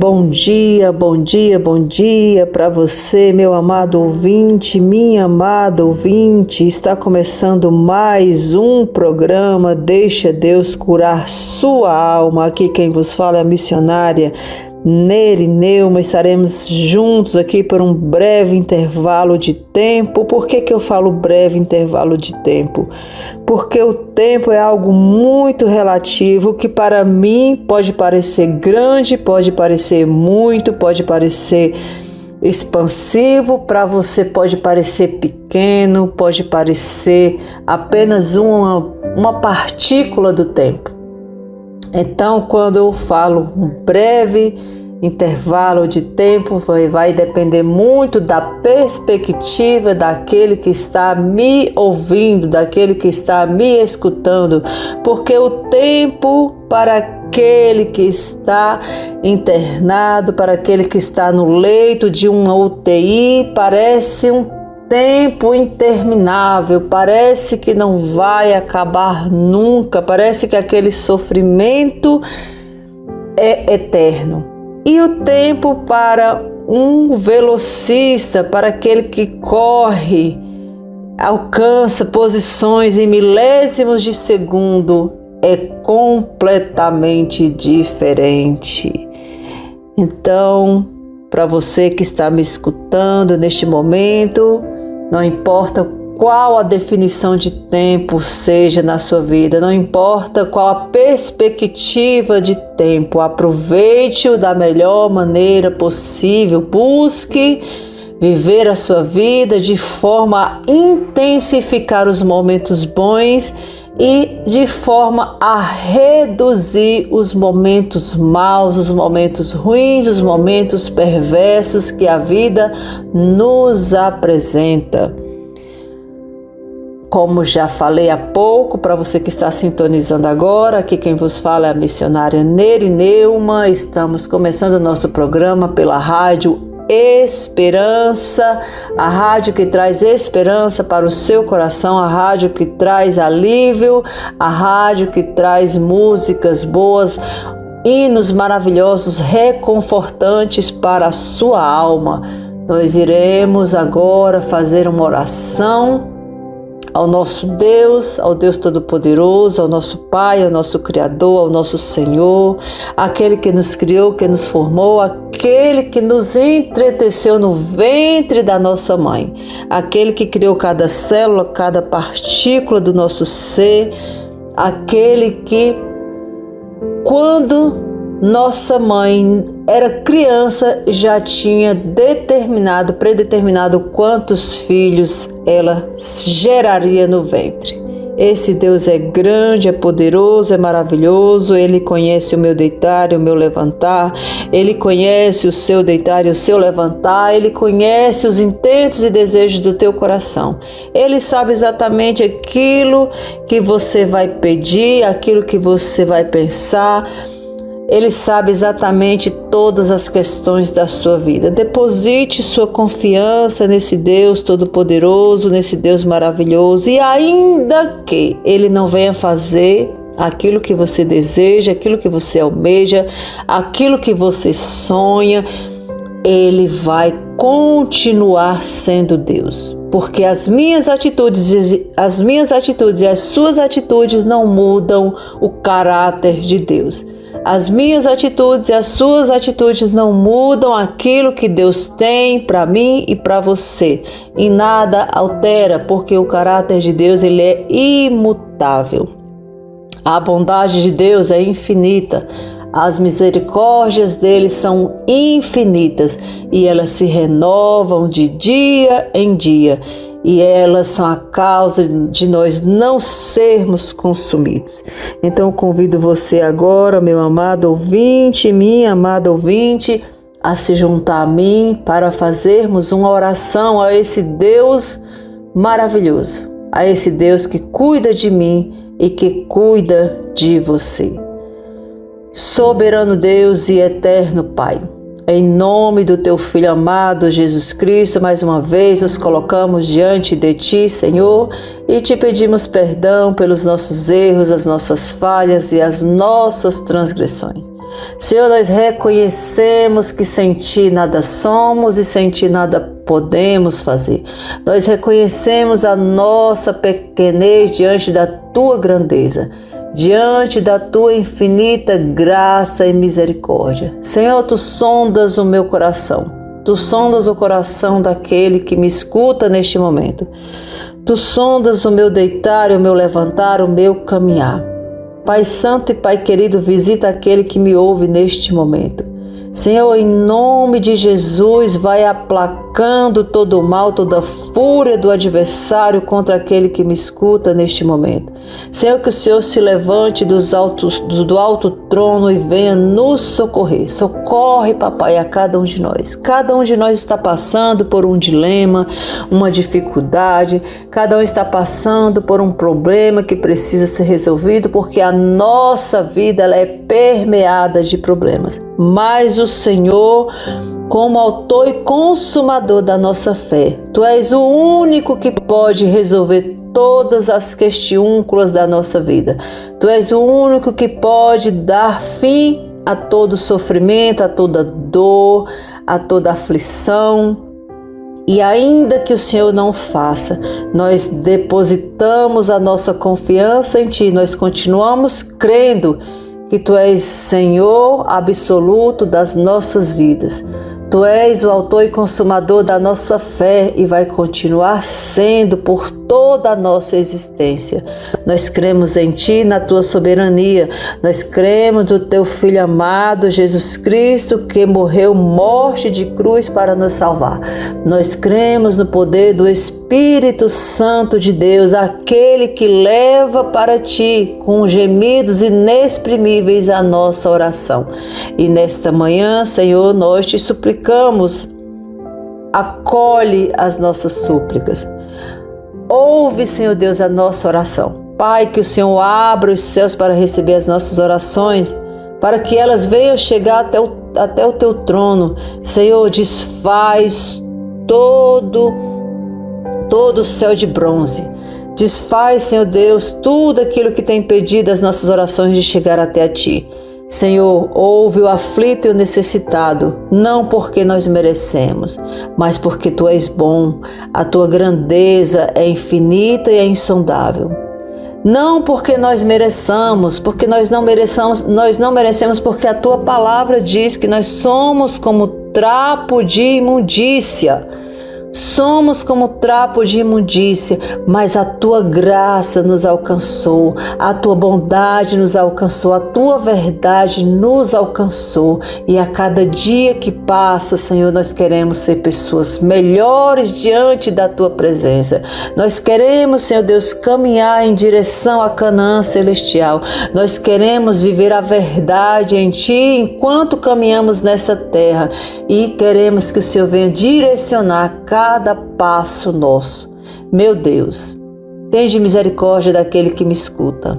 Bom dia, bom dia, bom dia para você, meu amado ouvinte, minha amada ouvinte. Está começando mais um programa Deixa Deus Curar Sua Alma. Aqui quem vos fala é a missionária Nery Neuma. Estaremos juntos aqui por um breve intervalo de tempo. Por que eu falo breve intervalo de tempo? Porque o tempo é algo muito relativo que para mim pode parecer grande, pode parecer muito, pode parecer expansivo, para você pode parecer pequeno, pode parecer apenas uma partícula do tempo. Então, quando eu falo um breve intervalo de tempo, vai depender muito da perspectiva daquele que está me ouvindo, daquele que está me escutando, porque o tempo para aquele que está internado, para aquele que está no leito de uma UTI, parece um tempo interminável, parece que não vai acabar nunca, parece que aquele sofrimento é eterno. E o tempo para um velocista, para aquele que corre, alcança posições em milésimos de segundo, é completamente diferente. Então, para você que está me escutando neste momento, não importa qual a definição de tempo seja na sua vida, não importa qual a perspectiva de tempo, aproveite-o da melhor maneira possível, busque viver a sua vida de forma a intensificar os momentos bons e de forma a reduzir os momentos maus, os momentos ruins, os momentos perversos que a vida nos apresenta. Como já falei há pouco, para você que está sintonizando agora, aqui quem vos fala é a missionária Nery Neuma. Estamos começando o nosso programa pela Rádio Esperança, a rádio que traz esperança para o seu coração, a rádio que traz alívio, a rádio que traz músicas boas, hinos maravilhosos, reconfortantes para a sua alma. Nós iremos agora fazer uma oração ao nosso Deus, ao Deus Todo-Poderoso, ao nosso Pai, ao nosso Criador, ao nosso Senhor, aquele que nos criou, que nos formou, aquele que nos entreteceu no ventre da nossa mãe, aquele que criou cada célula, cada partícula do nosso ser, aquele que, quando nossa mãe era criança, já tinha predeterminado quantos filhos ela geraria no ventre. Esse Deus é grande, é poderoso, é maravilhoso. Ele conhece o meu deitar e o meu levantar. Ele conhece o seu deitar e o seu levantar. Ele conhece os intentos e desejos do teu coração. Ele sabe exatamente aquilo que você vai pedir, aquilo que você vai pensar. Ele sabe exatamente todas as questões da sua vida. Deposite sua confiança nesse Deus Todo-Poderoso, nesse Deus maravilhoso. E ainda que Ele não venha fazer aquilo que você deseja, aquilo que você almeja, aquilo que você sonha, Ele vai continuar sendo Deus. Porque as minhas atitudes e as suas atitudes não mudam o caráter de Deus. As minhas atitudes e as suas atitudes não mudam aquilo que Deus tem para mim e para você. E nada altera, porque o caráter de Deus ele é imutável. A bondade de Deus é infinita. As misericórdias dele são infinitas e elas se renovam de dia em dia. E elas são a causa de nós não sermos consumidos. Então eu convido você agora, meu amado ouvinte, minha amada ouvinte, a se juntar a mim para fazermos uma oração a esse Deus maravilhoso, a esse Deus que cuida de mim e que cuida de você. Soberano Deus e eterno Pai, em nome do Teu Filho amado Jesus Cristo, mais uma vez nos colocamos diante de Ti, Senhor, e Te pedimos perdão pelos nossos erros, as nossas falhas e as nossas transgressões. Senhor, nós reconhecemos que sem Ti nada somos e sem Ti nada podemos fazer. Nós reconhecemos a nossa pequenez diante da Tua grandeza, diante da Tua infinita graça e misericórdia. Senhor, Tu sondas o meu coração. Tu sondas o coração daquele que me escuta neste momento. Tu sondas o meu deitar e o meu levantar, o meu caminhar. Pai Santo e Pai querido, visita aquele que me ouve neste momento. Senhor, em nome de Jesus, vai aplacando todo o mal, toda a fúria do adversário contra aquele que me escuta neste momento. Senhor, que o Senhor se levante do alto trono e venha nos socorrer. Socorre, papai, a cada um de nós. Cada um de nós está passando por um dilema, uma dificuldade. Cada um está passando por um problema que precisa ser resolvido, porque a nossa vida ela é permeada de problemas. Mas o Senhor, como autor e consumador da nossa fé, Tu és o único que pode resolver todas as questiúnculas da nossa vida. Tu és o único que pode dar fim a todo sofrimento, a toda dor, a toda aflição. E ainda que o Senhor não faça, nós depositamos a nossa confiança em Ti, nós continuamos crendo que Tu és Senhor absoluto das nossas vidas. Tu és o autor e consumador da nossa fé e vai continuar sendo por toda a nossa existência. Nós cremos em Ti, na Tua soberania. Nós cremos no Teu Filho amado, Jesus Cristo, que morreu morte de cruz para nos salvar. Nós cremos no poder do Espírito Santo de Deus, aquele que leva para Ti com gemidos inexprimíveis a nossa oração. E nesta manhã, Senhor, nós Te suplicamos, acolhe as nossas súplicas. Ouve, Senhor Deus, a nossa oração. Pai, que o Senhor abra os céus para receber as nossas orações, para que elas venham chegar até o Teu trono. Senhor, desfaz todo o céu de bronze. Desfaz, Senhor Deus, tudo aquilo que tem impedido as nossas orações de chegar até a Ti. Senhor, ouve o aflito e o necessitado, não porque nós merecemos, mas porque Tu és bom, a Tua grandeza é infinita e é insondável. Não porque nós mereçamos, porque nós não merecemos porque a Tua palavra diz que nós somos como trapo de imundícia. Somos como trapo de imundícia, mas a Tua graça nos alcançou, a Tua bondade nos alcançou, a Tua verdade nos alcançou. E a cada dia que passa, Senhor, nós queremos ser pessoas melhores diante da Tua presença. Nós queremos, Senhor Deus, caminhar em direção a Canaã celestial. Nós queremos viver a verdade em Ti enquanto caminhamos nessa terra. E queremos que o Senhor venha direcionar cada passo nosso. Meu Deus, tende misericórdia daquele que me escuta.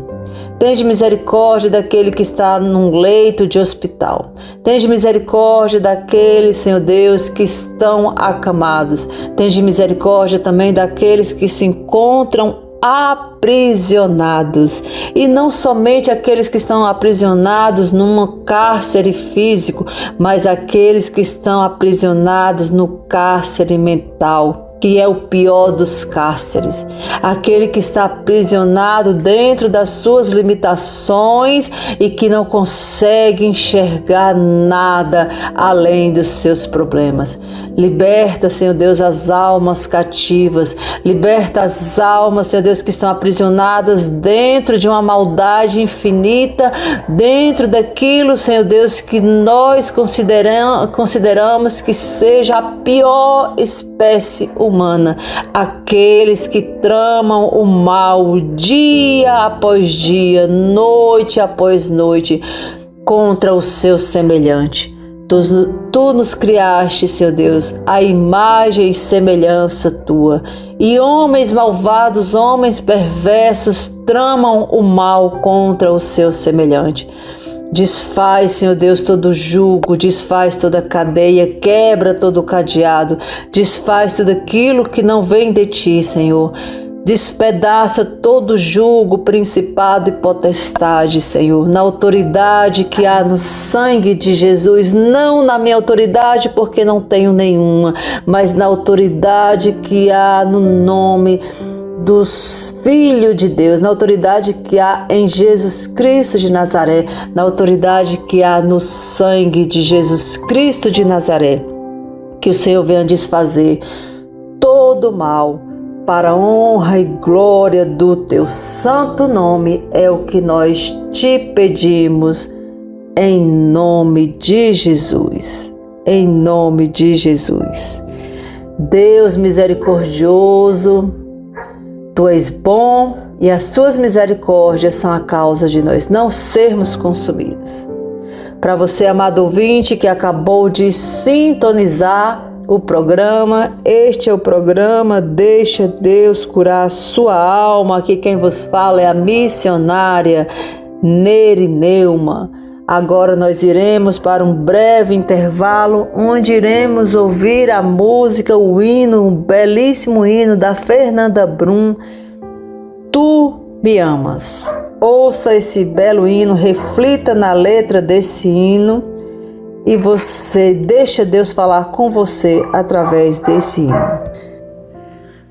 Tende misericórdia daquele que está num leito de hospital. Tende misericórdia daqueles, Senhor Deus, que estão acamados. Tende misericórdia também daqueles que se encontram aprisionados, e não somente aqueles que estão aprisionados num cárcere físico, mas aqueles que estão aprisionados no cárcere mental, que é o pior dos cárceres. Aquele que está aprisionado dentro das suas limitações e que não consegue enxergar nada além dos seus problemas. Liberta, Senhor Deus, as almas cativas. Liberta as almas, Senhor Deus, que estão aprisionadas dentro de uma maldade infinita, dentro daquilo, Senhor Deus, que nós consideramos que seja a pior espécie humana. Aqueles que tramam o mal dia após dia, noite após noite, contra o seu semelhante. Tu nos criaste, Senhor Deus, a imagem e semelhança Tua. E homens malvados, homens perversos, tramam o mal contra o seu semelhante. Desfaz, Senhor Deus, todo jugo, desfaz toda cadeia, quebra todo cadeado, desfaz tudo aquilo que não vem de Ti, Senhor. Despedaça todo jugo, principado e potestade, Senhor, na autoridade que há no sangue de Jesus, não na minha autoridade, porque não tenho nenhuma, mas na autoridade que há no nome dos Filhos de Deus, na autoridade que há em Jesus Cristo de Nazaré, na autoridade que há no sangue de Jesus Cristo de Nazaré. Que o Senhor venha desfazer todo o mal, para a honra e glória do teu santo nome, é o que nós te pedimos, em nome de Jesus. Em nome de Jesus. Deus misericordioso, tu és bom e as tuas misericórdias são a causa de nós não sermos consumidos. Para você, amado ouvinte, que acabou de sintonizar o programa, este é o programa Deixa Deus Curar a Sua Alma. Aqui quem vos fala é a missionária Nery Neuma. Agora nós iremos para um breve intervalo, onde iremos ouvir a música, o hino, um belíssimo hino da Fernanda Brum, Tu Me Amas. Ouça esse belo hino, reflita na letra desse hino e você deixa Deus falar com você através desse hino.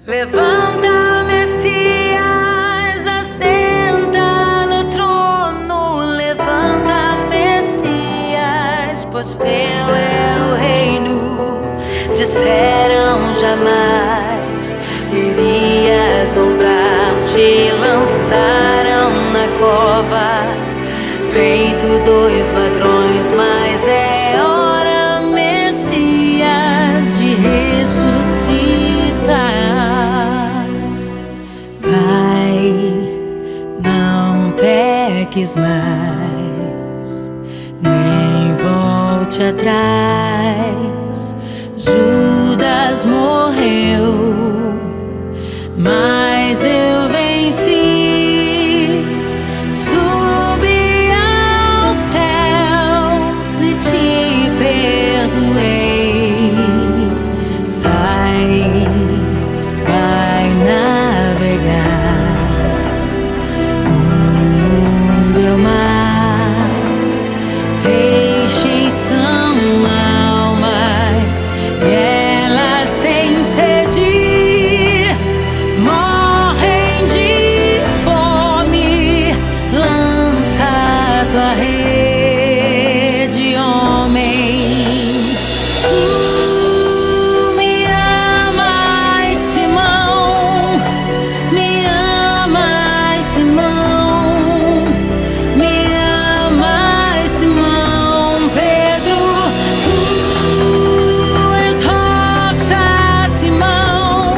Levanta, Messias, assenta no trono. Levanta, Messias, pois teu é o reino. Disseram jamais irias voltar, te lançaram na cova, feito dois ladrões, mas é hora, Messias, de ressuscitar. Vai, não peques mais, nem volte atrás. Judas morreu, mas eu venci. Subi aos céus e te perdoei. Sai, vai navegar. O mundo é o mar, peixes são almas e elas têm sede, morrem de fome. Lança tua rede, homem. Tu me amas, Simão, me amas, Simão, me amas, Simão Pedro. Tu és rocha, Simão,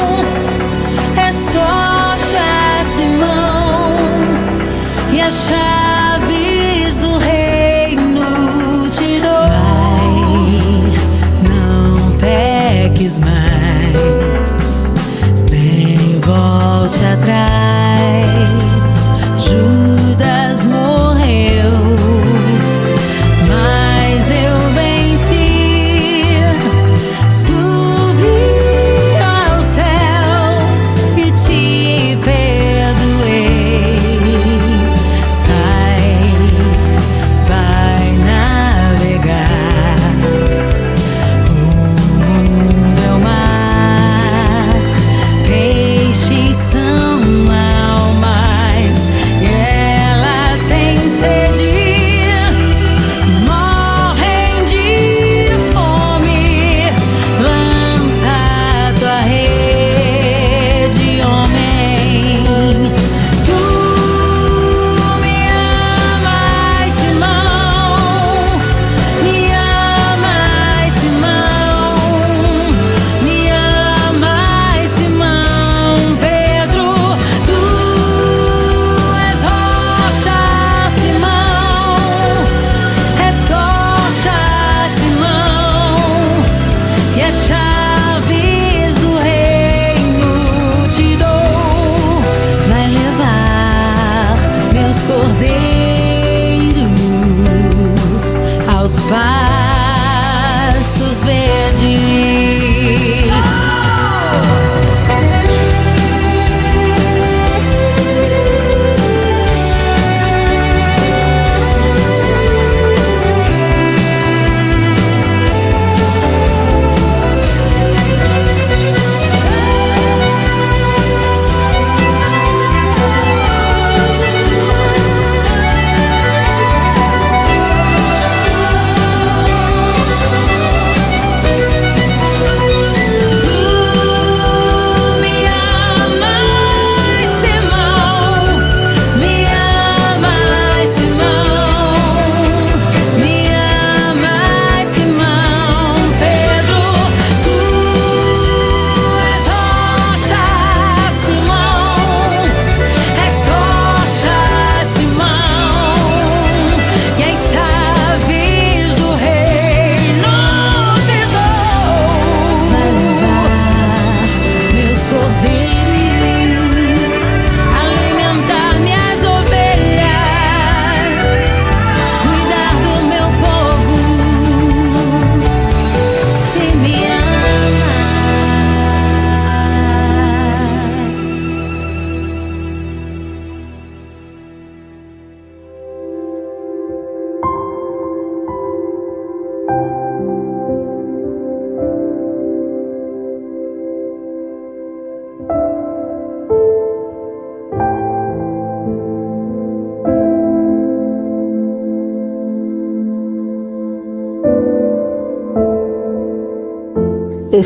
és tocha, Simão, e as chaves do reino te dou. Vai, não peques mais, nem volte atrás. Judas morreu, mas eu venci. Subi aos céus e te perdoei. Sai,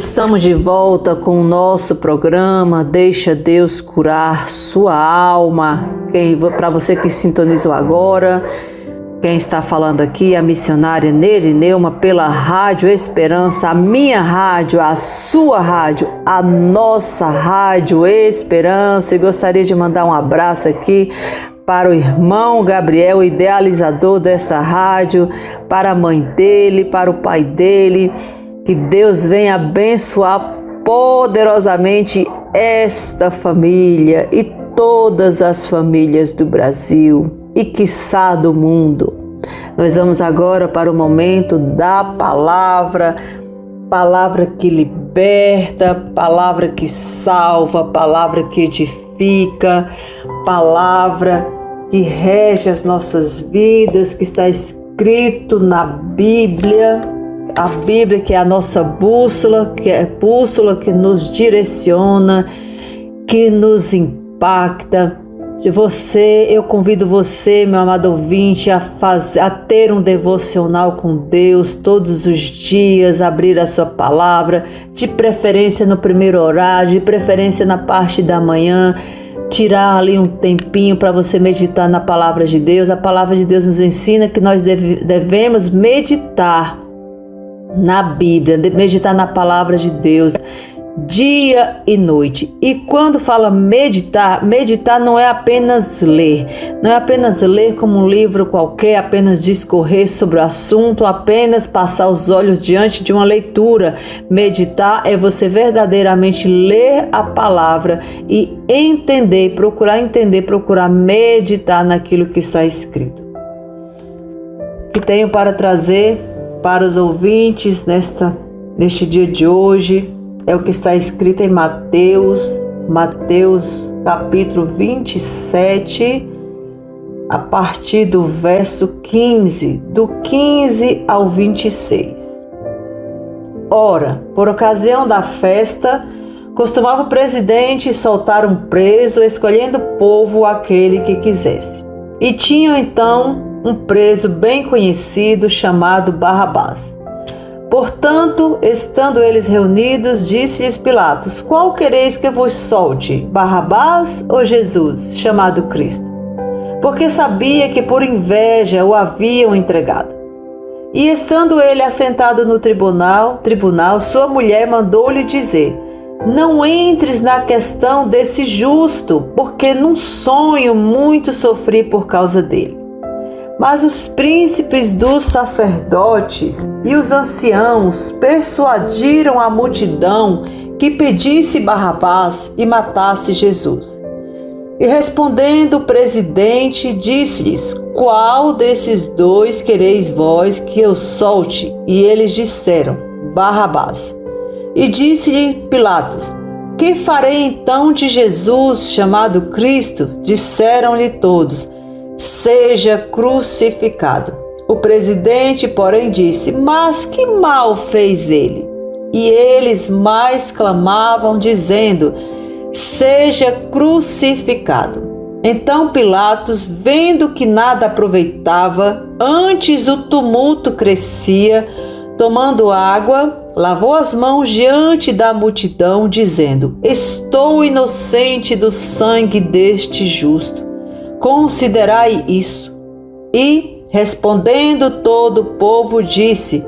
Estamos de volta com o nosso programa Deixa Deus Curar Sua Alma. Para você que sintonizou agora, quem está falando aqui é a missionária Nery Neuma pela Rádio Esperança, a minha rádio, a sua rádio, a nossa Rádio Esperança. E gostaria de mandar um abraço aqui para o irmão Gabriel, idealizador dessa rádio, para a mãe dele, para o pai dele. Que Deus venha abençoar poderosamente esta família e todas as famílias do Brasil e quiçá do mundo. Nós vamos agora para o momento da palavra, palavra que liberta, palavra que salva, palavra que edifica, palavra que rege as nossas vidas, que está escrito na Bíblia. A Bíblia que é a nossa bússola, que nos direciona, que nos impacta. Eu convido você, meu amado ouvinte, a ter um devocional com Deus todos os dias, abrir a sua palavra, de preferência no primeiro horário, de preferência na parte da manhã, tirar ali um tempinho para você meditar na palavra de Deus. A palavra de Deus nos ensina que nós devemos meditar na Bíblia, meditar na palavra de Deus dia e noite. E quando fala meditar não é apenas ler, não é apenas ler como um livro qualquer, apenas discorrer sobre o assunto, apenas passar os olhos diante de uma leitura. Meditar é você verdadeiramente ler a palavra e procurar meditar naquilo que está escrito. Que tenho para trazer para os ouvintes neste dia de hoje é o que está escrito em Mateus capítulo 27, a partir do verso 15, do 15 ao 26. Ora, por ocasião da festa, costumava o presidente soltar um preso, escolhendo o povo aquele que quisesse. E tinham então um preso bem conhecido chamado Barrabás. Portanto, estando eles reunidos, disse-lhes Pilatos: qual quereis que vos solte, Barrabás ou Jesus, chamado Cristo? Porque sabia que por inveja o haviam entregado. E estando ele assentado no tribunal, sua mulher mandou-lhe dizer: não entres na questão desse justo, porque num sonho muito sofri por causa dele. Mas os príncipes dos sacerdotes e os anciãos persuadiram a multidão que pedisse Barrabás e matasse Jesus. E respondendo o presidente, disse-lhes: qual desses dois quereis vós que eu solte? E eles disseram: Barrabás. E disse-lhe Pilatos: que farei então de Jesus, chamado Cristo? Disseram-lhe todos: seja crucificado. O presidente, porém, disse: mas que mal fez ele? E eles mais clamavam, dizendo: seja crucificado. Então Pilatos, vendo que nada aproveitava, antes o tumulto crescia, tomando água, lavou as mãos diante da multidão, dizendo: estou inocente do sangue deste justo. Considerai isso. E, respondendo todo o povo, disse: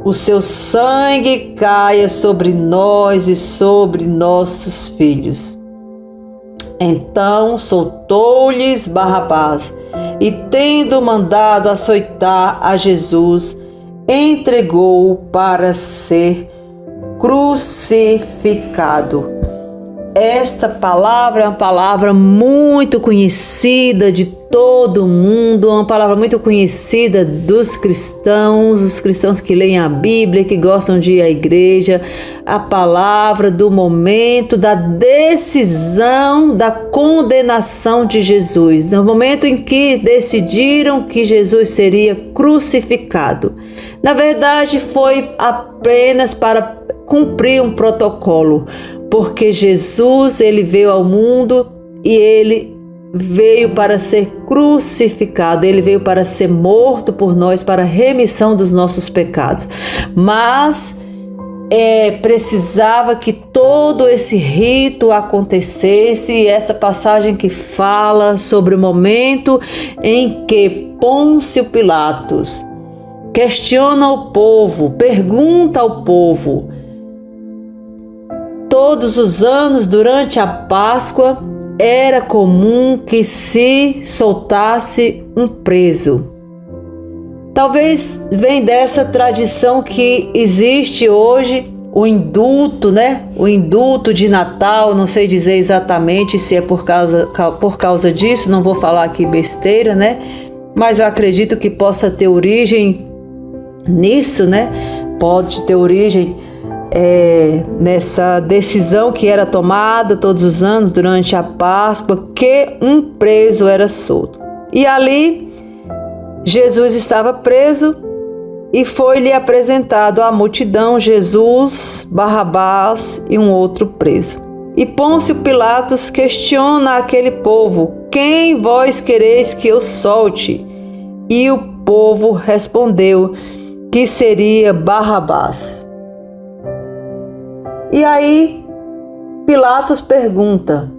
o seu sangue caia sobre nós e sobre nossos filhos. Então soltou-lhes Barrabás, e tendo mandado açoitar a Jesus, entregou-o para ser crucificado. Esta palavra é uma palavra muito conhecida de todo mundo, uma palavra muito conhecida dos cristãos, os cristãos que leem a Bíblia, que gostam de ir à igreja, a palavra do momento da decisão da condenação de Jesus, no momento em que decidiram que Jesus seria crucificado. Na verdade, foi apenas para cumprir um protocolo, porque Jesus, ele veio ao mundo e ele veio para ser crucificado, ele veio para ser morto por nós, para a remissão dos nossos pecados. Mas precisava que todo esse rito acontecesse, e essa passagem que fala sobre o momento em que Pôncio Pilatos questiona o povo, pergunta ao povo. Todos os anos, durante a Páscoa, era comum que se soltasse um preso. Talvez venha dessa tradição que existe hoje, o indulto, né? O indulto de Natal, não sei dizer exatamente se é por causa disso, não vou falar aqui besteira, né? Mas eu acredito que possa ter origem nisso, né? Pode ter origem nessa decisão que era tomada todos os anos durante a Páscoa, que um preso era solto. E ali Jesus estava preso e foi-lhe apresentado à multidão Jesus, Barrabás e um outro preso. E Pôncio Pilatos questiona aquele povo: quem vós quereis que eu solte? E o povo respondeu que seria Barrabás. E aí Pilatos pergunta,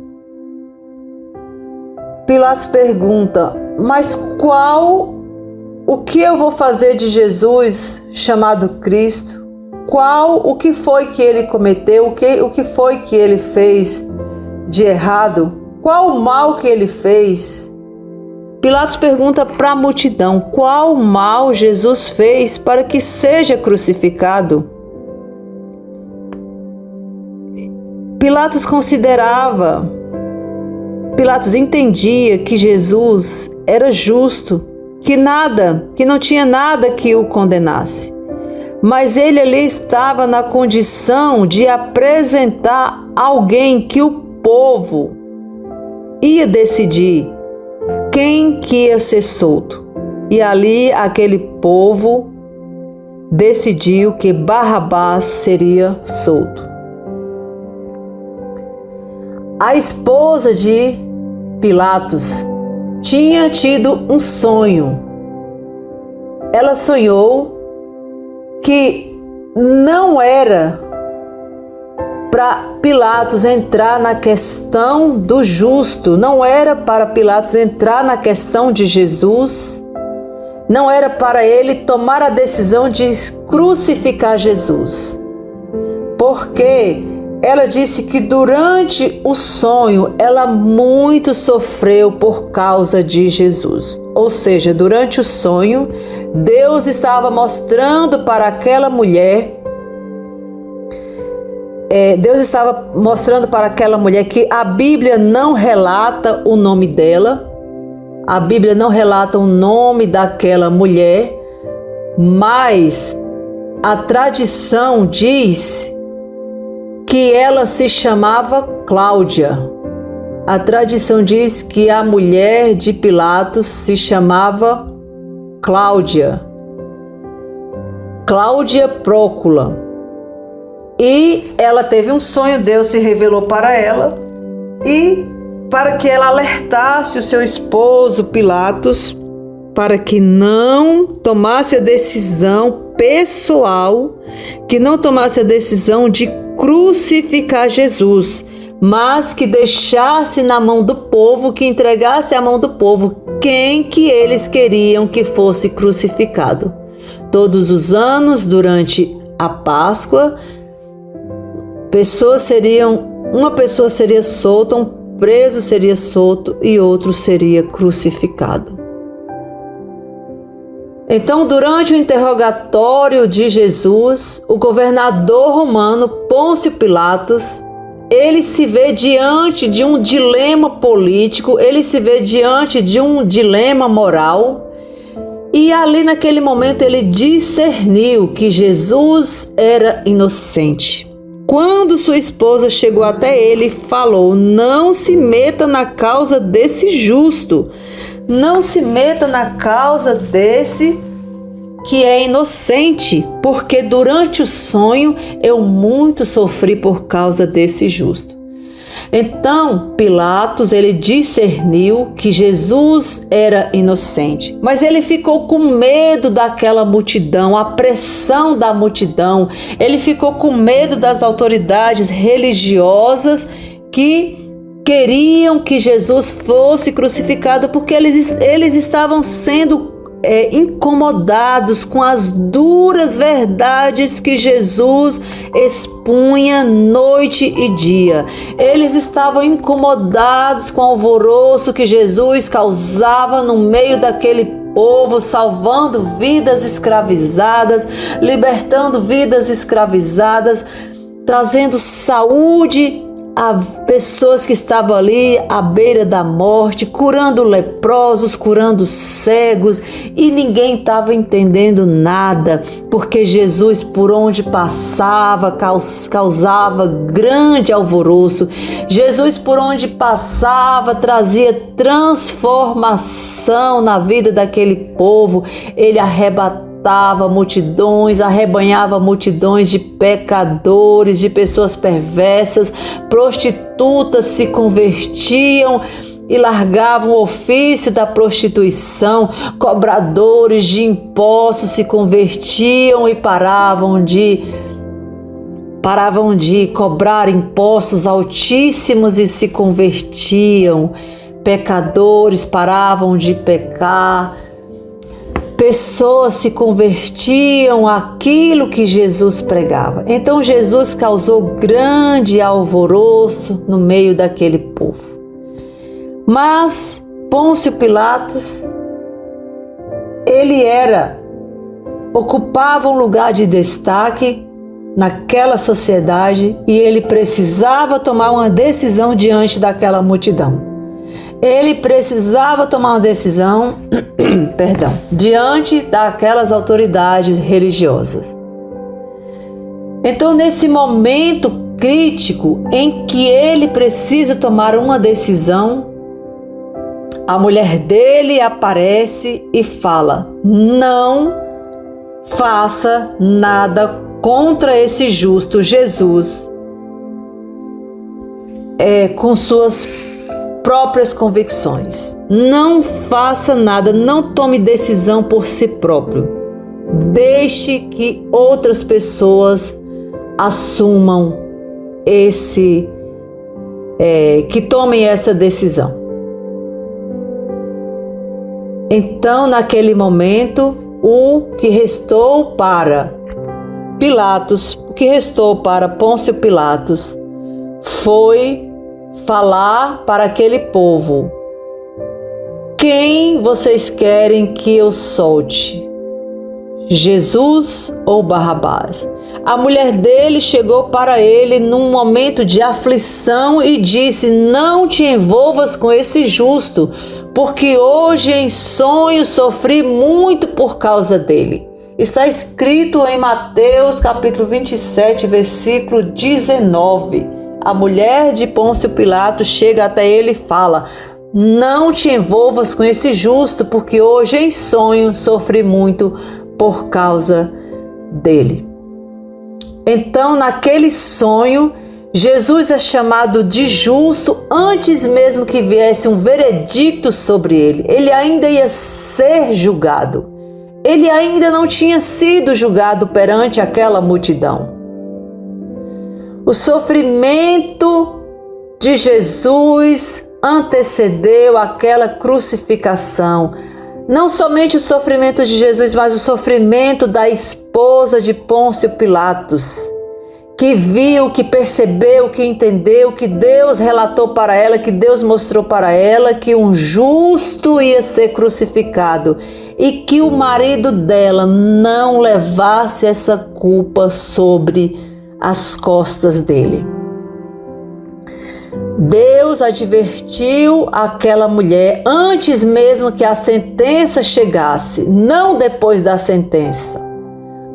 mas o que eu vou fazer de Jesus chamado Cristo? O que foi que ele cometeu? O que foi que ele fez de errado? Qual o mal que ele fez? Pilatos pergunta para a multidão: qual mal Jesus fez para que seja crucificado? Pilatos entendia que Jesus era justo, que não tinha nada que o condenasse. Mas ele ali estava na condição de apresentar alguém que o povo ia decidir quem que ia ser solto. E ali aquele povo decidiu que Barrabás seria solto. A esposa de Pilatos tinha tido um sonho. Ela sonhou que não era para Pilatos entrar na questão do justo, não era para Pilatos entrar na questão de Jesus, não era para ele tomar a decisão de crucificar Jesus. Porque ela disse que durante o sonho ela muito sofreu por causa de Jesus. Ou seja, durante o sonho, Deus estava mostrando para aquela mulher, que a Bíblia não relata o nome dela, a Bíblia não relata o nome daquela mulher, mas a tradição diz que ela se chamava Cláudia. A tradição diz que a mulher de Pilatos se chamava Cláudia Prócula. E ela teve um sonho, Deus se revelou para ela e para que ela alertasse o seu esposo Pilatos para que não tomasse a decisão pessoal, que não tomasse a decisão de crucificar Jesus, mas que deixasse na mão do povo, que entregasse à mão do povo quem que eles queriam que fosse crucificado. Todos os anos, durante a Páscoa, uma pessoa seria solta, um preso seria solto e outro seria crucificado. Então, durante o interrogatório de Jesus, o governador romano Pôncio Pilatos, ele se vê diante de um dilema político, ele se vê diante de um dilema moral, e ali naquele momento ele discerniu que Jesus era inocente. Quando sua esposa chegou até ele e falou: não se meta na causa desse justo, não se meta na causa desse que é inocente, porque durante o sonho eu muito sofri por causa desse justo. Então Pilatos, ele discerniu que Jesus era inocente, mas ele ficou com medo daquela multidão, a pressão da multidão. Ele ficou com medo das autoridades religiosas que queriam que Jesus fosse crucificado, porque eles estavam sendo incomodados com as duras verdades que Jesus expunha noite e dia. Eles estavam incomodados com o alvoroço que Jesus causava no meio daquele povo, salvando vidas escravizadas, libertando vidas escravizadas, trazendo saúde a pessoas que estavam ali à beira da morte, curando leprosos, curando cegos, e ninguém estava entendendo nada, porque Jesus, por onde passava, causava grande alvoroço. Jesus, por onde passava, trazia transformação na vida daquele povo. Ele arrebatava multidões, arrebanhava multidões de pecadores, de pessoas perversas. Prostitutas se convertiam e largavam o ofício da prostituição. Cobradores de impostos se convertiam e paravam de cobrar impostos altíssimos e se convertiam. Pecadores paravam de pecar. Pessoas se convertiam àquilo que Jesus pregava. Então Jesus causou grande alvoroço no meio daquele povo. Mas Pôncio Pilatos, ele ocupava um lugar de destaque naquela sociedade e ele precisava tomar uma decisão diante daquela multidão. Ele precisava tomar uma decisão, diante daquelas autoridades religiosas. Então, nesse momento crítico em que ele precisa tomar uma decisão, a mulher dele aparece e fala: não faça nada contra esse justo Jesus, com suas próprias convicções. Não faça nada, não tome decisão por si próprio. Deixe que outras pessoas assumam que tomem essa decisão. Então, naquele momento, o que restou para Pilatos, o que restou para Pôncio Pilatos foi falar para aquele povo: quem vocês querem que eu solte? Jesus ou Barrabás? A mulher dele chegou para ele num momento de aflição e disse: não te envolvas com esse justo, porque hoje em sonho sofri muito por causa dele. Está escrito em Mateus capítulo 27, versículo 19. A mulher de Pôncio Pilatos chega até ele e fala: não te envolvas com esse justo, porque hoje em sonho sofri muito por causa dele. Então, naquele sonho, Jesus é chamado de justo antes mesmo que viesse um veredicto sobre ele. Ele ainda ia ser julgado. Ele ainda não tinha sido julgado perante aquela multidão. O sofrimento de Jesus antecedeu aquela crucificação. Não somente o sofrimento de Jesus, mas o sofrimento da esposa de Pôncio Pilatos, que viu, que percebeu, que entendeu, que Deus relatou para ela, que Deus mostrou para ela que um justo ia ser crucificado e que o marido dela não levasse essa culpa sobre as costas dele. Deus advertiu aquela mulher antes mesmo que a sentença chegasse, não depois da sentença.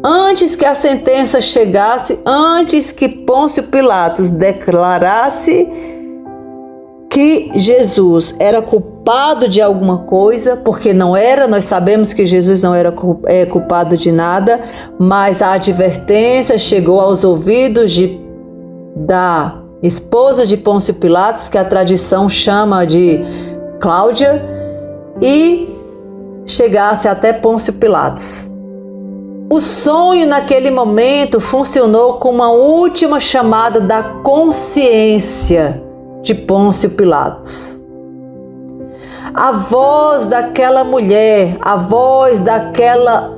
Antes que a sentença chegasse, antes que Pôncio Pilatos declarasse que Jesus era culpado de alguma coisa, porque não era, nós sabemos que Jesus não era culpado de nada, mas a advertência chegou aos ouvidos da esposa de Pôncio Pilatos, que a tradição chama de Cláudia, e chegasse até Pôncio Pilatos. O sonho naquele momento funcionou como uma última chamada da consciência de Pôncio Pilatos. A voz daquela mulher, a voz daquela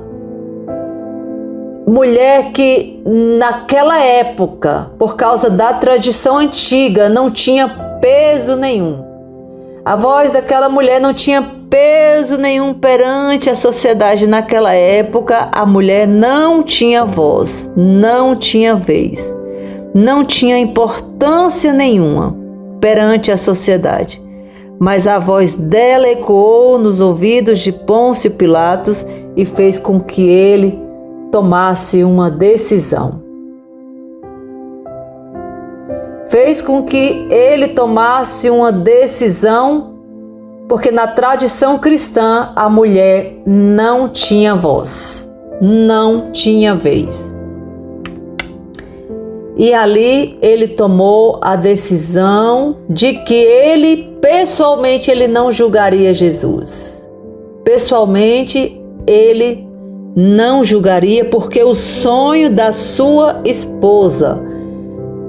mulher que naquela época, por causa da tradição antiga, não tinha peso nenhum. A voz daquela mulher não tinha peso nenhum perante a sociedade naquela época. A mulher não tinha voz, não tinha vez, não tinha importância nenhuma perante a sociedade. Mas a voz dela ecoou nos ouvidos de Pôncio Pilatos e fez com que ele tomasse uma decisão. Fez com que ele tomasse uma decisão, porque na tradição cristã a mulher não tinha voz, não tinha vez. E ali ele tomou a decisão de que ele, pessoalmente, ele não julgaria Jesus. Pessoalmente, ele não julgaria, porque o sonho da sua esposa,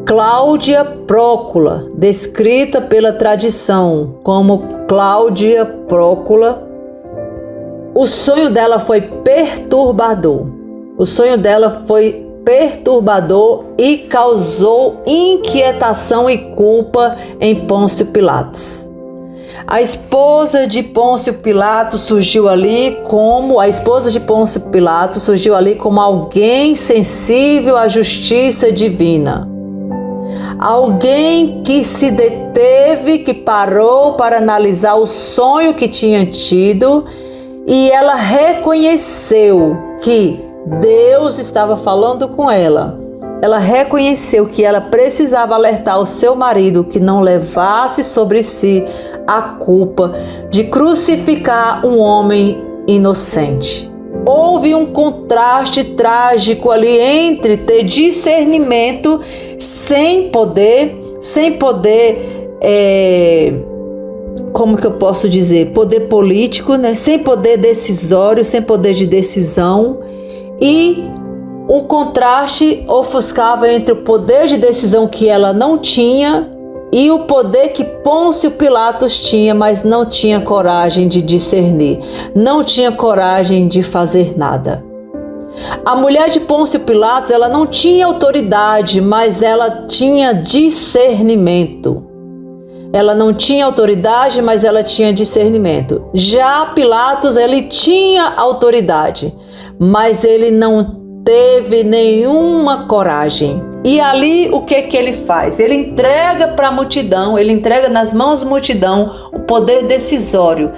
Cláudia Prócula, descrita pela tradição como Cláudia Prócula, o sonho dela foi perturbador. O sonho dela foi perturbador e causou inquietação e culpa em Pôncio Pilatos. A esposa de Pôncio Pilatos surgiu ali como alguém sensível à justiça divina. Alguém que se deteve, que parou para analisar o sonho que tinha tido, e ela reconheceu que Deus estava falando com ela. Ela reconheceu que ela precisava alertar o seu marido que não levasse sobre si a culpa de crucificar um homem inocente. Houve um contraste trágico ali entre ter discernimento sem poder, como que eu posso dizer, poder político, né? Sem poder decisório, sem poder de decisão, e o contraste ofuscava entre o poder de decisão que ela não tinha e o poder que Pôncio Pilatos tinha, mas não tinha coragem de discernir, não tinha coragem de fazer nada. A mulher de Pôncio Pilatos, ela não tinha autoridade, mas ela tinha discernimento. Ela não tinha autoridade, mas ela tinha discernimento. Já Pilatos, ele tinha autoridade, mas ele não teve nenhuma coragem. E ali o que ele faz? Ele entrega para a multidão, ele entrega nas mãos da multidão o poder decisório.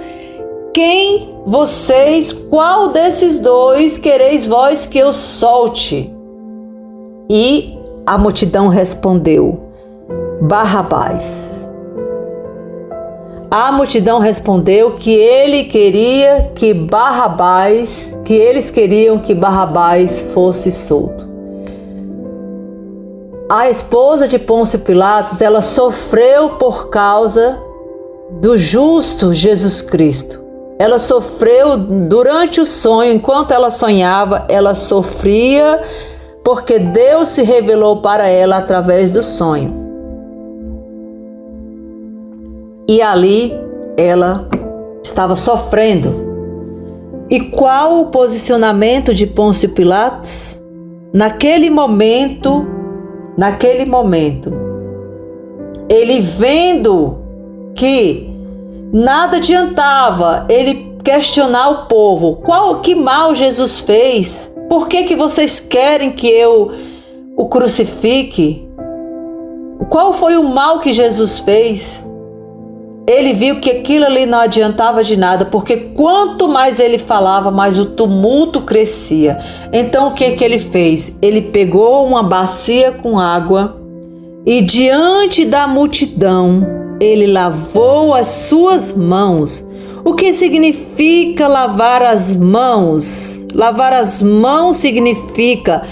Qual desses dois quereis vós que eu solte? E a multidão respondeu: Barrabás. A multidão respondeu que eles queriam que Barrabás fosse solto. A esposa de Pôncio Pilatos, ela sofreu por causa do justo Jesus Cristo. Ela sofreu durante o sonho, enquanto ela sonhava, ela sofria porque Deus se revelou para ela através do sonho. E ali ela estava sofrendo. E qual o posicionamento de Pôncio Pilatos? Naquele momento, ele vendo que nada adiantava ele questionar o povo. Que mal Jesus fez? Por que vocês querem que eu o crucifique? Qual foi o mal que Jesus fez? Ele viu que aquilo ali não adiantava de nada, porque quanto mais ele falava, mais o tumulto crescia. Então o que ele fez? Ele pegou uma bacia com água e diante da multidão, ele lavou as suas mãos. O que significa lavar as mãos? Lavar as mãos significa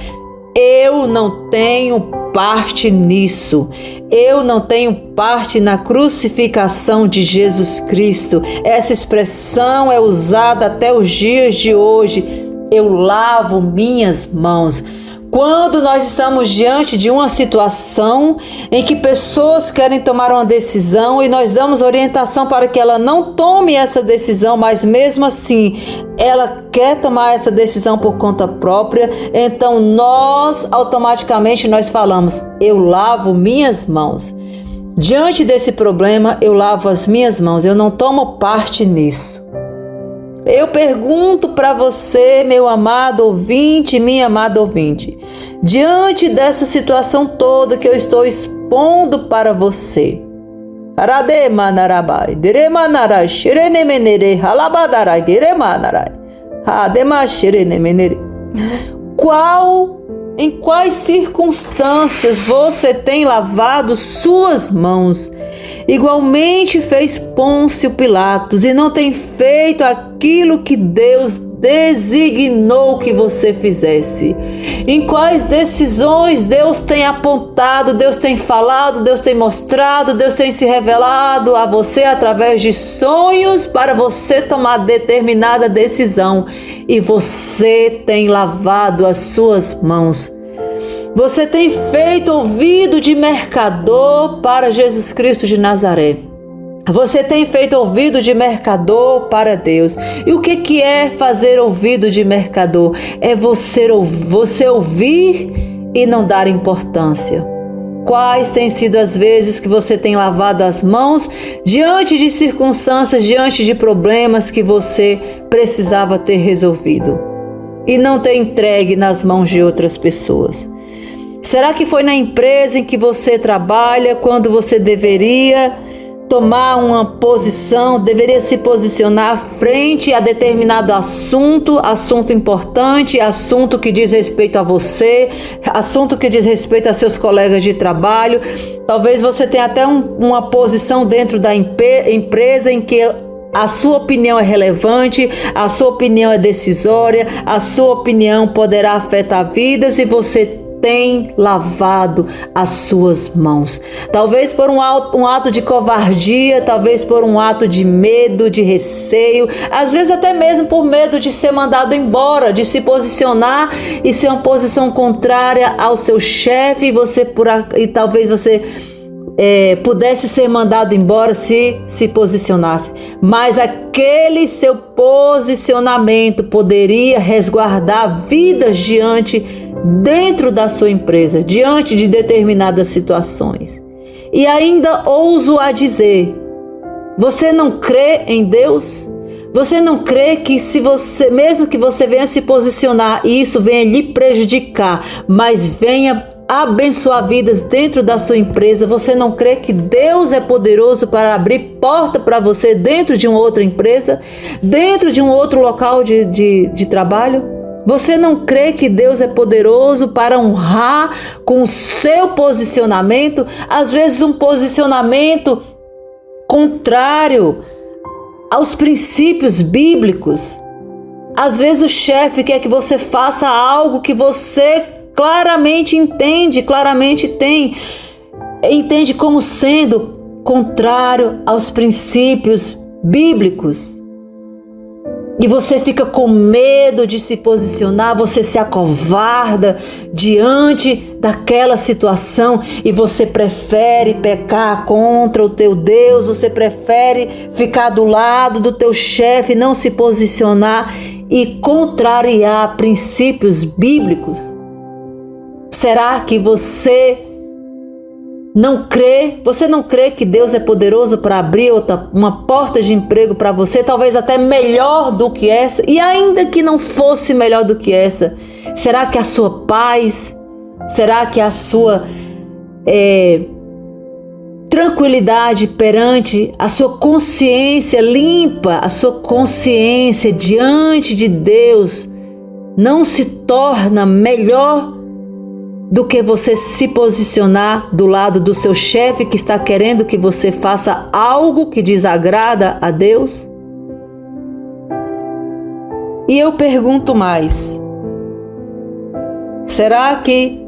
Eu não tenho parte nisso. Eu não tenho parte na crucificação de Jesus Cristo. Essa expressão é usada até os dias de hoje. Eu lavo minhas mãos. Quando nós estamos diante de uma situação em que pessoas querem tomar uma decisão e nós damos orientação para que ela não tome essa decisão, mas mesmo assim ela quer tomar essa decisão por conta própria, então nós automaticamente nós falamos: eu lavo minhas mãos. Diante desse problema, eu lavo as minhas mãos, eu não tomo parte nisso. Eu pergunto para você, meu amado ouvinte, minha amada ouvinte, diante dessa situação toda que eu estou expondo para você, em quais circunstâncias você tem lavado suas mãos? Igualmente fez Pôncio Pilatos e não tem feito aquilo que Deus designou que você fizesse. Em quais decisões Deus tem apontado, Deus tem falado, Deus tem mostrado, Deus tem se revelado a você através de sonhos para você tomar determinada decisão e você tem lavado as suas mãos. Você tem feito ouvido de mercador para Jesus Cristo de Nazaré. Você tem feito ouvido de mercador para Deus. E o que é fazer ouvido de mercador? É você ouvir e não dar importância. Quais têm sido as vezes que você tem lavado as mãos diante de circunstâncias, diante de problemas que você precisava ter resolvido e não ter entregue nas mãos de outras pessoas? Será que foi na empresa em que você trabalha, quando você deveria tomar uma posição, deveria se posicionar frente a determinado assunto importante, assunto que diz respeito a você, assunto que diz respeito a seus colegas de trabalho? Talvez você tenha até uma posição dentro da empresa em que a sua opinião é relevante, a sua opinião é decisória, a sua opinião poderá afetar vidas e você tem lavado as suas mãos. Talvez por um ato de covardia, talvez por um ato de medo, de receio, às vezes até mesmo por medo de ser mandado embora, de se posicionar e ser uma posição contrária ao seu chefe e talvez você pudesse ser mandado embora se posicionasse, mas aquele seu posicionamento poderia resguardar vidas dentro da sua empresa, diante de determinadas situações. E ainda ouso a dizer: você não crê em Deus? Você não crê que mesmo que você venha se posicionar e isso venha lhe prejudicar, mas venha abençoar vidas dentro da sua empresa, você não crê que Deus é poderoso para abrir porta para você dentro de uma outra empresa, dentro de um outro local de trabalho? Você não crê que Deus é poderoso para honrar com o seu posicionamento, às vezes um posicionamento contrário aos princípios bíblicos? Às vezes o chefe quer que você faça algo que você claramente entende como sendo contrário aos princípios bíblicos. E você fica com medo de se posicionar, você se acovarda diante daquela situação e você prefere pecar contra o teu Deus, você prefere ficar do lado do teu chefe, não se posicionar e contrariar princípios bíblicos? Será que você não crê? Você não crê que Deus é poderoso para abrir uma porta de emprego para você, talvez até melhor do que essa? E ainda que não fosse melhor do que essa, será que a sua paz, será que a sua tranquilidade perante a sua consciência limpa, a sua consciência diante de Deus não se torna melhor do que você se posicionar do lado do seu chefe que está querendo que você faça algo que desagrada a Deus? E eu pergunto mais: Será que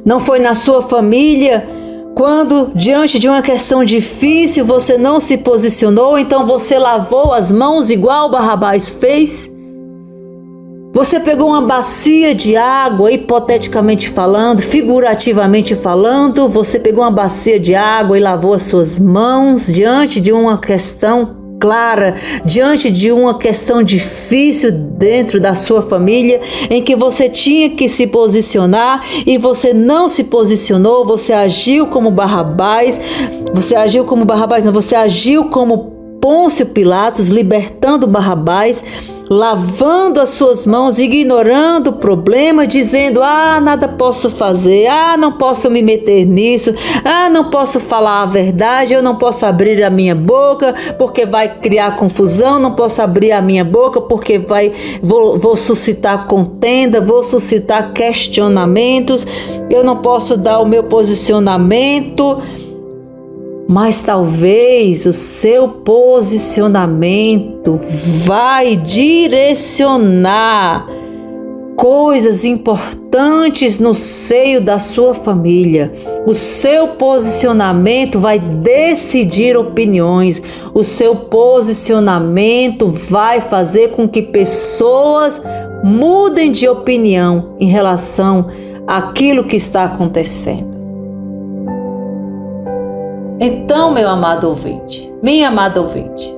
não foi na sua família, quando diante de uma questão difícil você não se posicionou, então você lavou as mãos igual Barrabás fez? Você pegou uma bacia de água, hipoteticamente falando, figurativamente falando, você pegou uma bacia de água e lavou as suas mãos diante de uma questão clara, diante de uma questão difícil dentro da sua família, em que você tinha que se posicionar e você não se posicionou, você agiu como Barrabás, você agiu como Pôncio Pilatos, libertando Barrabás, lavando as suas mãos, ignorando o problema, dizendo: nada posso fazer, não posso me meter nisso, não posso falar a verdade, eu não posso abrir a minha boca porque vai criar confusão, não posso abrir a minha boca porque vou suscitar contenda, vou suscitar questionamentos, eu não posso dar o meu posicionamento. Mas talvez o seu posicionamento vai direcionar coisas importantes no seio da sua família. O seu posicionamento vai decidir opiniões. O seu posicionamento vai fazer com que pessoas mudem de opinião em relação àquilo que está acontecendo. Então, meu amado ouvinte, minha amada ouvinte,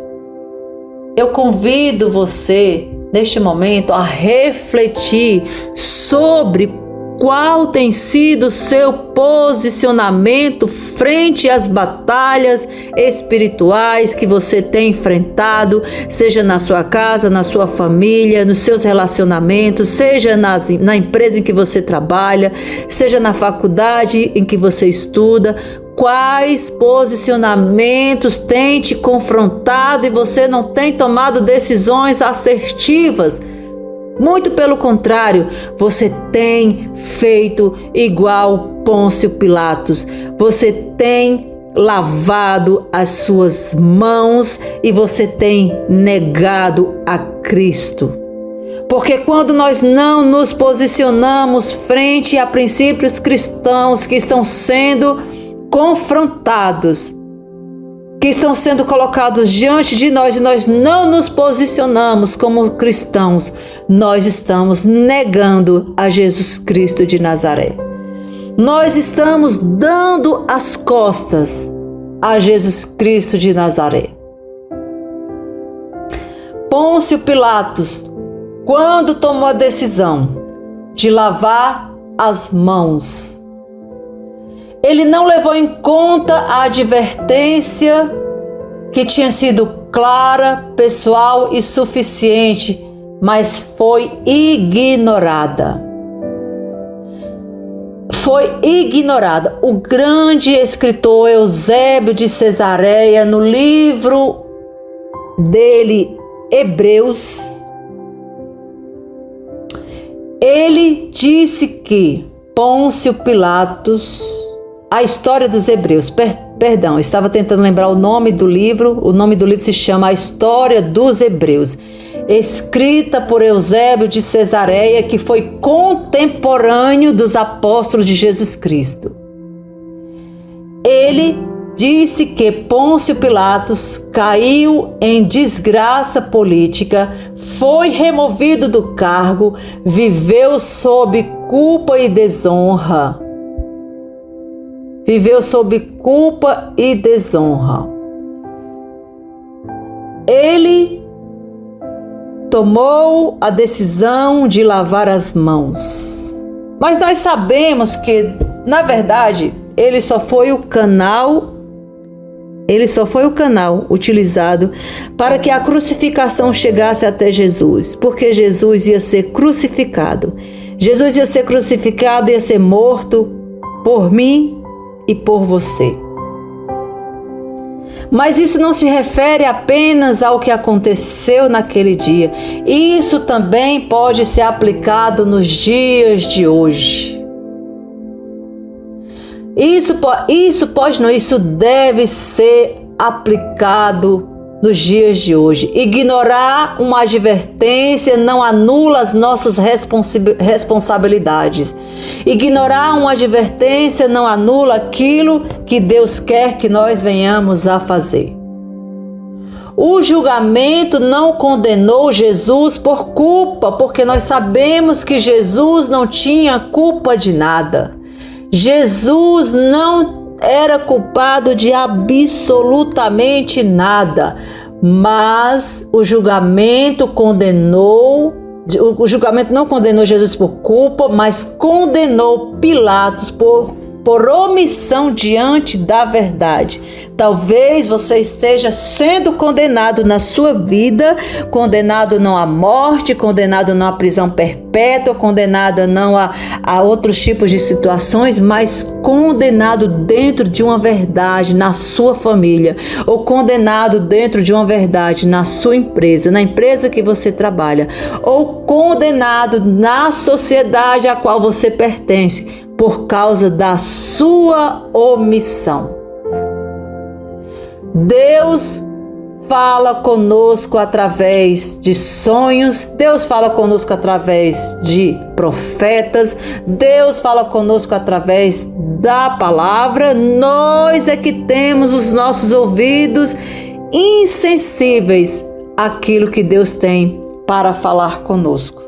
eu convido você, neste momento, a refletir sobre qual tem sido o seu posicionamento frente às batalhas espirituais que você tem enfrentado, seja na sua casa, na sua família, nos seus relacionamentos, seja na empresa em que você trabalha, seja na faculdade em que você estuda. Quais posicionamentos tem te confrontado e você não tem tomado decisões assertivas? Muito pelo contrário, você tem feito igual Pôncio Pilatos. Você tem lavado as suas mãos e você tem negado a Cristo. Porque quando nós não nos posicionamos frente a princípios cristãos que estão sendo confrontados, que estão sendo colocados diante de nós e nós não nos posicionamos como cristãos, nós estamos negando a Jesus Cristo de Nazaré. Nós estamos dando as costas a Jesus Cristo de Nazaré. Pôncio Pilatos, quando tomou a decisão de lavar as mãos, ele não levou em conta a advertência que tinha sido clara, pessoal e suficiente, mas foi ignorada. Foi ignorada. O grande escritor Eusébio de Cesareia, no livro dele, Hebreus, ele disse que Pôncio Pilatos, a história dos Hebreus, perdão, estava tentando lembrar o nome do livro. O nome do livro se chama A História dos Hebreus, escrita por Eusébio de Cesareia, que foi contemporâneo dos apóstolos de Jesus Cristo. Ele disse que Pôncio Pilatos caiu em desgraça política, foi removido do cargo, viveu sob culpa e desonra. Viveu sob culpa e desonra. Ele tomou a decisão de lavar as mãos. Mas nós sabemos que, na verdade, ele só foi o canal utilizado para que a crucificação chegasse até Jesus, porque Jesus ia ser crucificado. Jesus ia ser crucificado, ia ser morto por mim e por você. Mas isso não se refere apenas ao que aconteceu naquele dia. Isso também pode ser aplicado nos dias de hoje. Isso deve ser aplicado nos dias de hoje. Ignorar uma advertência não anula as nossas responsabilidades. Ignorar uma advertência não anula aquilo que Deus quer que nós venhamos a fazer. O julgamento não condenou Jesus por culpa, porque nós sabemos que Jesus não tinha culpa de nada. Jesus não era culpado de absolutamente nada, mas o julgamento não condenou Jesus por culpa, mas condenou Pilatos por omissão diante da verdade. Talvez você esteja sendo condenado na sua vida, condenado não à morte, condenado não à prisão perpétua, condenado não a outros tipos de situações, mas condenado dentro de uma verdade na sua família, ou condenado dentro de uma verdade na sua empresa, na empresa que você trabalha, ou condenado na sociedade a qual você pertence, por causa da sua omissão. Deus fala conosco através de sonhos, Deus fala conosco através de profetas, Deus fala conosco através da palavra. Nós é que temos os nossos ouvidos insensíveis àquilo que Deus tem para falar conosco.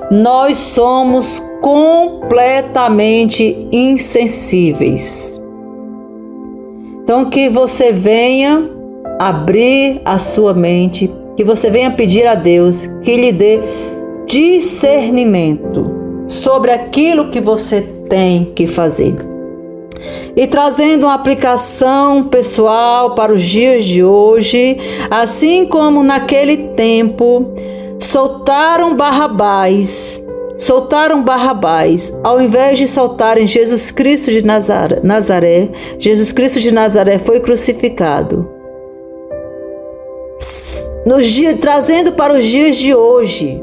Nós somos completamente insensíveis. Então, que você venha abrir a sua mente, que você venha pedir a Deus que lhe dê discernimento sobre aquilo que você tem que fazer. E trazendo uma aplicação pessoal para os dias de hoje, assim como naquele tempo, soltaram Barrabás, ao invés de soltarem Jesus Cristo de Nazaré, Jesus Cristo de Nazaré foi crucificado. Trazendo para os dias de hoje,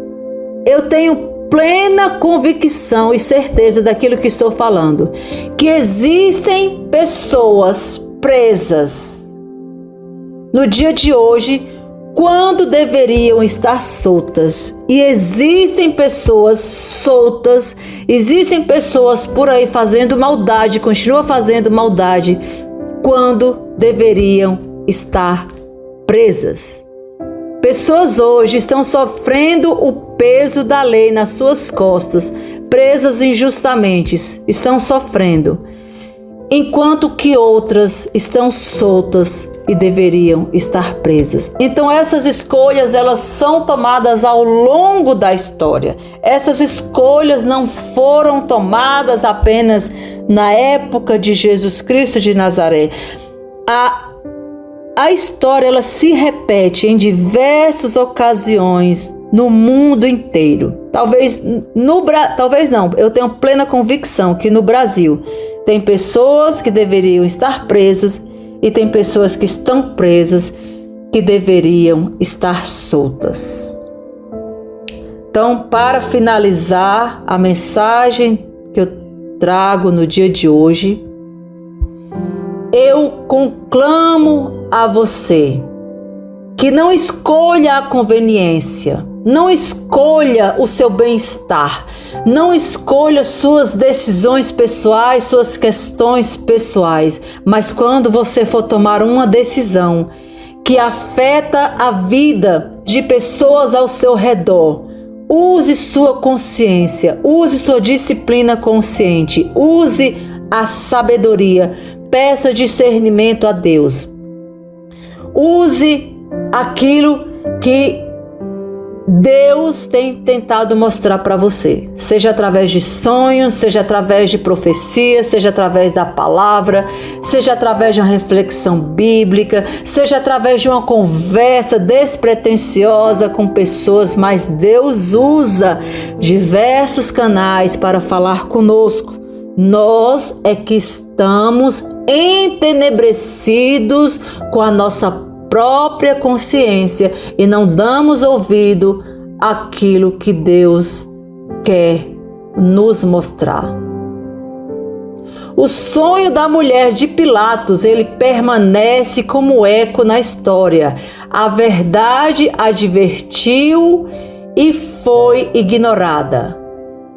eu tenho plena convicção e certeza daquilo que estou falando, que existem pessoas presas no dia de hoje, quando deveriam estar soltas. E existem pessoas soltas, existem pessoas por aí fazendo maldade, continuam fazendo maldade, quando deveriam estar presas. Pessoas hoje estão sofrendo o peso da lei nas suas costas, presas injustamente, estão sofrendo, enquanto que outras estão soltas e deveriam estar presas. Então essas escolhas, elas são tomadas ao longo da história. Essas escolhas não foram tomadas apenas na época de Jesus Cristo de Nazaré. A história, ela se repete em diversas ocasiões no mundo inteiro. Talvez não, eu tenho plena convicção que no Brasil tem pessoas que deveriam estar presas e tem pessoas que estão presas que deveriam estar soltas. Então, para finalizar a mensagem que eu trago no dia de hoje, eu conclamo a você que não escolha a conveniência, não escolha o seu bem-estar, não escolha suas decisões pessoais, suas questões pessoais, mas quando você for tomar uma decisão que afeta a vida de pessoas ao seu redor, use sua consciência, use sua disciplina consciente, use a sabedoria, peça discernimento a Deus. Use aquilo que Deus tem tentado mostrar para você, seja através de sonhos, seja através de profecia, seja através da palavra, seja através de uma reflexão bíblica, seja através de uma conversa despretensiosa com pessoas, mas Deus usa diversos canais para falar conosco. Nós é que estamos entenebrecidos com a nossa própria consciência e não damos ouvido àquilo que Deus quer nos mostrar. O sonho da mulher de Pilatos, ele permanece como eco na história. A verdade advertiu e foi ignorada.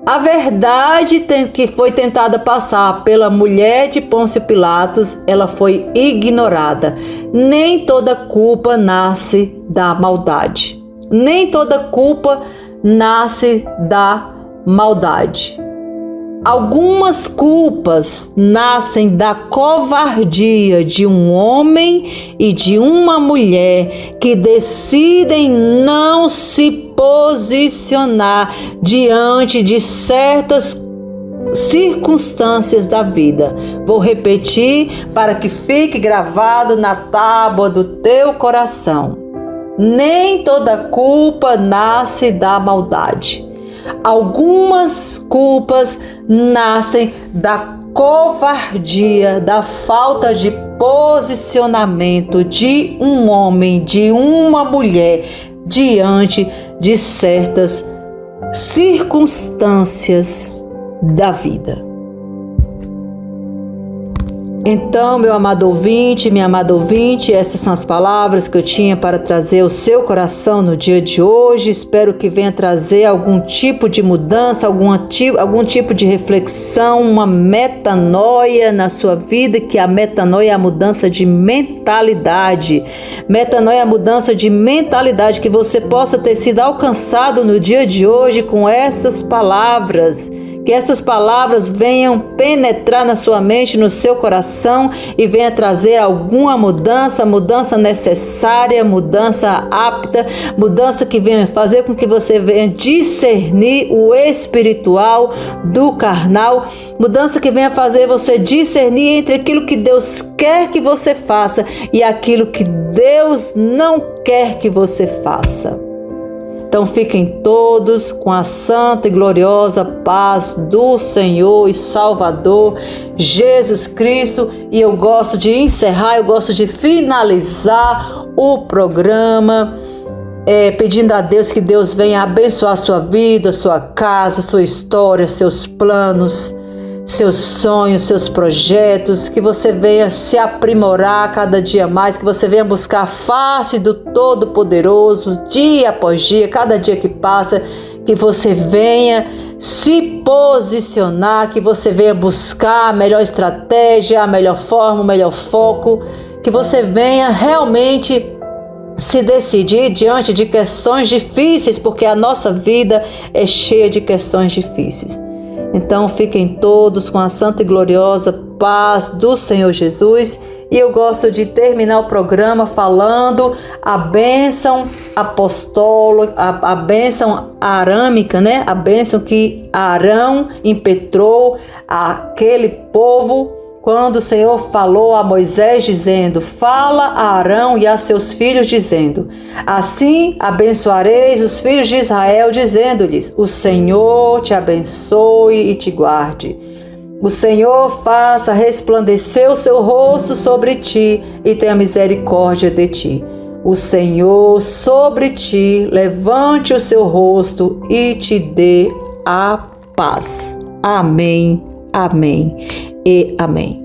A verdade que foi tentada passar pela mulher de Pôncio Pilatos, ela foi ignorada. Nem toda culpa nasce da maldade. Nem toda culpa nasce da maldade. Algumas culpas nascem da covardia de um homem e de uma mulher que decidem não se posicionar diante de certas circunstâncias da vida. Vou repetir para que fique gravado na tábua do teu coração. Nem toda culpa nasce da maldade. Algumas culpas nascem da covardia, da falta de posicionamento de um homem, de uma mulher, diante de certas circunstâncias da vida. Então, meu amado ouvinte, minha amada ouvinte, essas são as palavras que eu tinha para trazer ao seu coração no dia de hoje. Espero que venha trazer algum tipo de mudança, algum tipo de reflexão, uma metanoia na sua vida, que a metanoia é a mudança de mentalidade. Metanoia é a mudança de mentalidade, que você possa ter sido alcançado no dia de hoje com estas palavras. Que essas palavras venham penetrar na sua mente, no seu coração e venha trazer alguma mudança necessária, mudança apta, mudança que venha fazer com que você venha discernir o espiritual do carnal, mudança que venha fazer você discernir entre aquilo que Deus quer que você faça e aquilo que Deus não quer que você faça. Então fiquem todos com a santa e gloriosa paz do Senhor e Salvador Jesus Cristo. E eu gosto de encerrar, eu gosto de finalizar o programa pedindo a Deus que Deus venha abençoar a sua vida, sua casa, sua história, seus planos, seus sonhos, seus projetos, que você venha se aprimorar cada dia mais, que você venha buscar a face do Todo-Poderoso, dia após dia, cada dia que passa, que você venha se posicionar, que você venha buscar a melhor estratégia, a melhor forma, o melhor foco, que você venha realmente se decidir diante de questões difíceis, porque a nossa vida é cheia de questões difíceis. Então fiquem todos com a santa e gloriosa paz do Senhor Jesus. E eu gosto de terminar o programa falando a bênção apostólica, a bênção arâmica, né? A bênção que Arão impetrou àquele povo quando o Senhor falou a Moisés dizendo: fala a Arão e a seus filhos dizendo: assim abençoareis os filhos de Israel, dizendo-lhes: o Senhor te abençoe e te guarde. O Senhor faça resplandecer o seu rosto sobre ti e tenha misericórdia de ti. O Senhor sobre ti levante o seu rosto e te dê a paz. Amém, amém e amém.